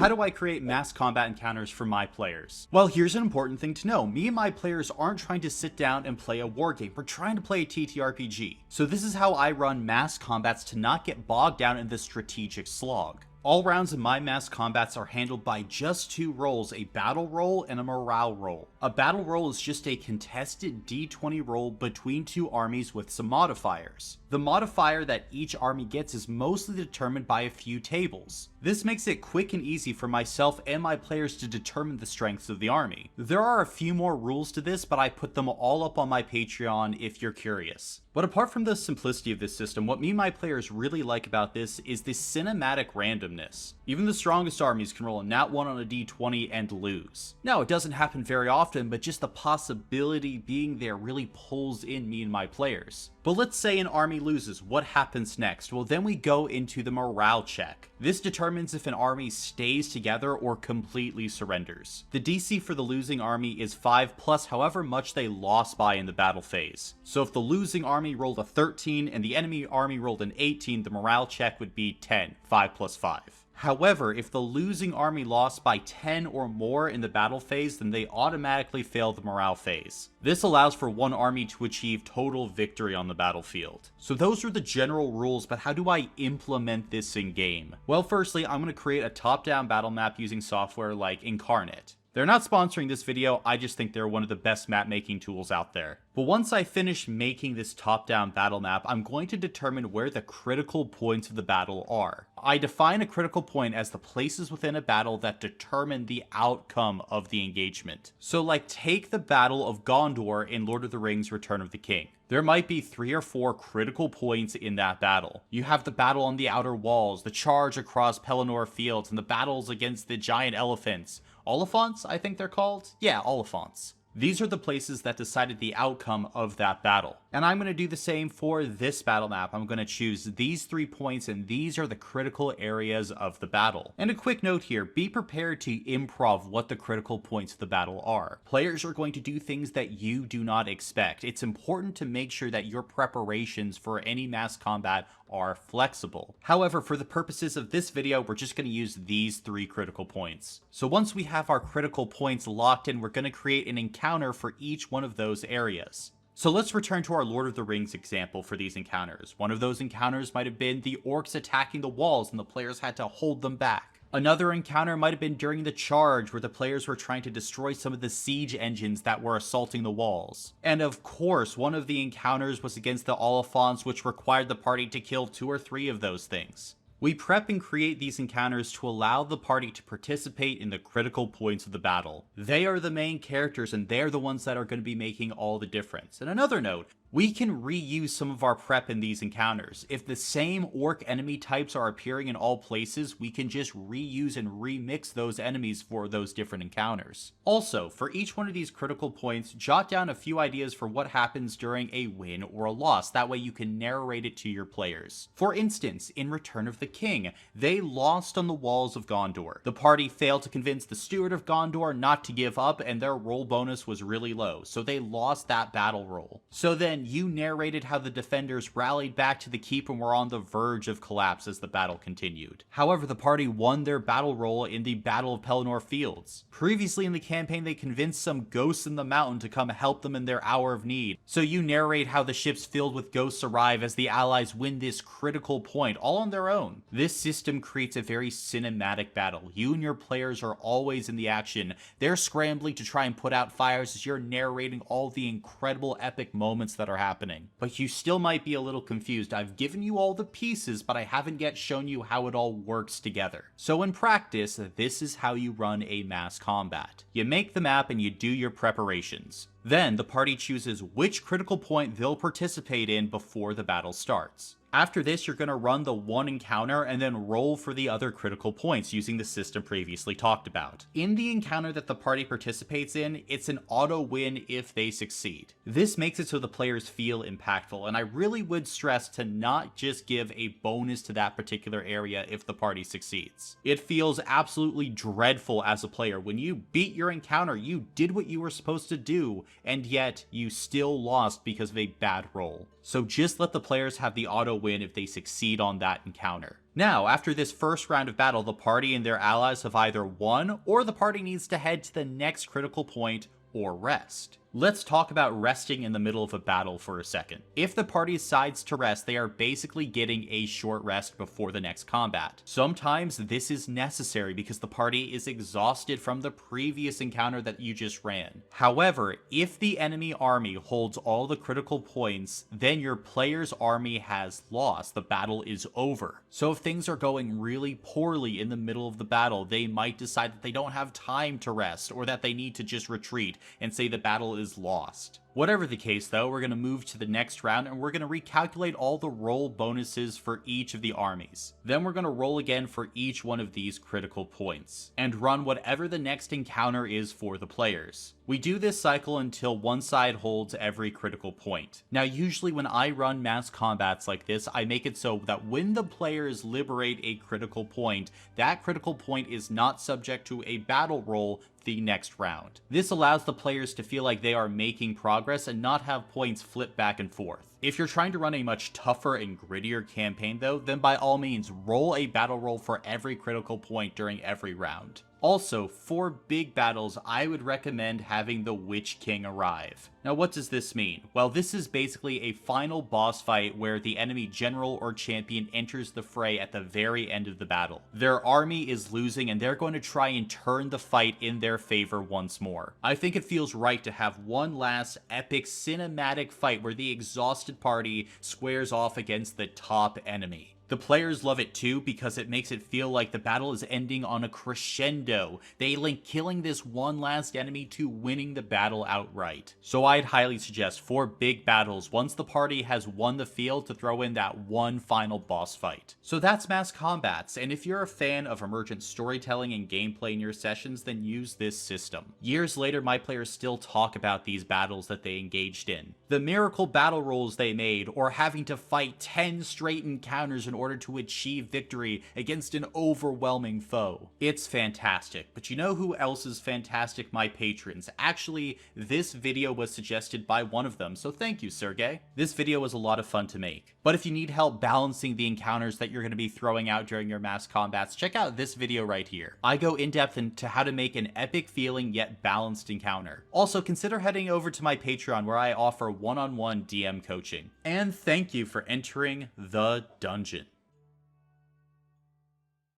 How do I create mass combat encounters for my players? Well, here's an important thing to know. Me and my players aren't trying to sit down and play a war game. We're trying to play a TTRPG. So this is how I run mass combats to not get bogged down in the strategic slog. All rounds in my mass combats are handled by just two roles, a battle roll and a morale roll. A battle roll is just a contested d20 roll between two armies with some modifiers. The modifier that each army gets is mostly determined by a few tables. This makes it quick and easy for myself and my players to determine the strengths of the army. There are a few more rules to this, but I put them all up on my Patreon if you're curious. But apart from the simplicity of this system, what me and my players really like about this is the cinematic randomness. Even the strongest armies can roll a nat 1 on a d20 and lose. Now, it doesn't happen very often, but just the possibility being there really pulls in me and my players. But let's say an army loses, what happens next? Well, then we go into the morale check. This determines if an army stays together or completely surrenders. The DC for the losing army is 5 plus however much they lost by in the battle phase. So if the losing army rolled a 13 and the enemy army rolled an 18, the morale check would be 10, 5 plus 5. However, if the losing army lost by 10 or more in the battle phase, then they automatically fail the morale phase. This allows for one army to achieve total victory on the battlefield. So those are the general rules, but how do I implement this in game? Well, firstly, I'm going to create a top-down battle map using software like Incarnate. They're not sponsoring this video, I just think they're one of the best map making tools out there. But once I finish making this top-down battle map, I'm going to determine where the critical points of the battle are. I define a critical point as the places within a battle that determine the outcome of the engagement. So like take the Battle of Gondor in Lord of the Rings Return of the King. There might be 3 or 4 critical points in that battle. You have the battle on the outer walls, the charge across Pelennor Fields, and the battles against the giant elephants. Oliphants, I think they're called? Yeah, Oliphants. These are the places that decided the outcome of that battle. And I'm going to do the same for this battle map. I'm going to choose these 3 points, and these are the critical areas of the battle. And a quick note here, be prepared to improv what the critical points of the battle are. Players are going to do things that you do not expect. It's important to make sure that your preparations for any mass combat are flexible. However, for the purposes of this video, we're just going to use these 3 critical points. So once we have our critical points locked in, we're going to create an encounter for each one of those areas. So let's return to our Lord of the Rings example for these encounters. One of those encounters might have been the orcs attacking the walls and the players had to hold them back. Another encounter might have been during the charge where the players were trying to destroy some of the siege engines that were assaulting the walls. And of course, one of the encounters was against the Oliphants, which required the party to kill 2 or 3 of those things. We prep and create these encounters to allow the party to participate in the critical points of the battle. They are the main characters and they're the ones that are going to be making all the difference. And another note, we can reuse some of our prep in these encounters. If the same orc enemy types are appearing in all places, we can just reuse and remix those enemies for those different encounters. Also, for each one of these critical points, jot down a few ideas for what happens during a win or a loss. That way you can narrate it to your players. For instance, in Return of the King, they lost on the walls of Gondor. The party failed to convince the Steward of Gondor not to give up, and their roll bonus was really low, so they lost that battle roll. So then you narrated how the defenders rallied back to the keep and were on the verge of collapse as the battle continued. However, the party won their battle roll in the Battle of Pelennor Fields. Previously in the campaign, they convinced some ghosts in the mountain to come help them in their hour of need. So you narrate how the ships filled with ghosts arrive as the allies win this critical point, all on their own. This system creates a very cinematic battle. You and your players are always in the action. They're scrambling to try and put out fires as you're narrating all the incredible epic moments that are happening. But you still might be a little confused. I've given you all the pieces, but I haven't yet shown you how it all works together. So in practice, this is how you run a mass combat. You make the map and you do your preparations. Then the party chooses which critical point they'll participate in before the battle starts. After this, you're going to run the one encounter and then roll for the other critical points using the system previously talked about. In the encounter that the party participates in, it's an auto win if they succeed. This makes it so the players feel impactful, and I really would stress to not just give a bonus to that particular area if the party succeeds. It feels absolutely dreadful as a player. When you beat your encounter, you did what you were supposed to do, and yet you still lost because of a bad roll. So just let the players have the auto win if they succeed on that encounter. Now, after this first round of battle, the party and their allies have either won, or the party needs to head to the next critical point or rest. Let's talk about resting in the middle of a battle for a second. If the party decides to rest, they are basically getting a short rest before the next combat. Sometimes this is necessary because the party is exhausted from the previous encounter that you just ran. However, if the enemy army holds all the critical points, then your player's army has lost. The battle is over. So if things are going really poorly in the middle of the battle, they might decide that they don't have time to rest, or that they need to just retreat and say the battle is lost. Whatever the case though, we're going to move to the next round and we're going to recalculate all the roll bonuses for each of the armies. Then we're going to roll again for each one of these critical points, and run whatever the next encounter is for the players. We do this cycle until one side holds every critical point. Now usually when I run mass combats like this, I make it so that when the players liberate a critical point, that critical point is not subject to a battle roll the next round. This allows the players to feel like they are making progress and not have points flip back and forth. If you're trying to run a much tougher and grittier campaign though, then by all means roll a battle roll for every critical point during every round. Also, for big battles, I would recommend having the Witch King arrive. Now what does this mean? Well, this is basically a final boss fight where the enemy general or champion enters the fray at the very end of the battle. Their army is losing and they're going to try and turn the fight in their favor once more. I think it feels right to have one last epic cinematic fight where the exhausted party squares off against the top enemy. The players love it too because it makes it feel like the battle is ending on a crescendo. They link killing this one last enemy to winning the battle outright. So I'd highly suggest for big battles, once the party has won the field, to throw in that one final boss fight. So that's mass combats, and if you're a fan of emergent storytelling and gameplay in your sessions, then use this system. Years later, my players still talk about these battles that they engaged in. The miracle battle rolls they made, or having to fight 10 straight encounters in order to achieve victory against an overwhelming foe. It's fantastic, but you know who else is fantastic? My patrons. Actually, this video was suggested by one of them, so thank you, Sergey. This video was a lot of fun to make. But if you need help balancing the encounters that you're going to be throwing out during your mass combats, check out this video right here. I go in depth into how to make an epic feeling yet balanced encounter. Also, consider heading over to my Patreon where I offer one-on-one DM coaching. And thank you for entering the dungeon.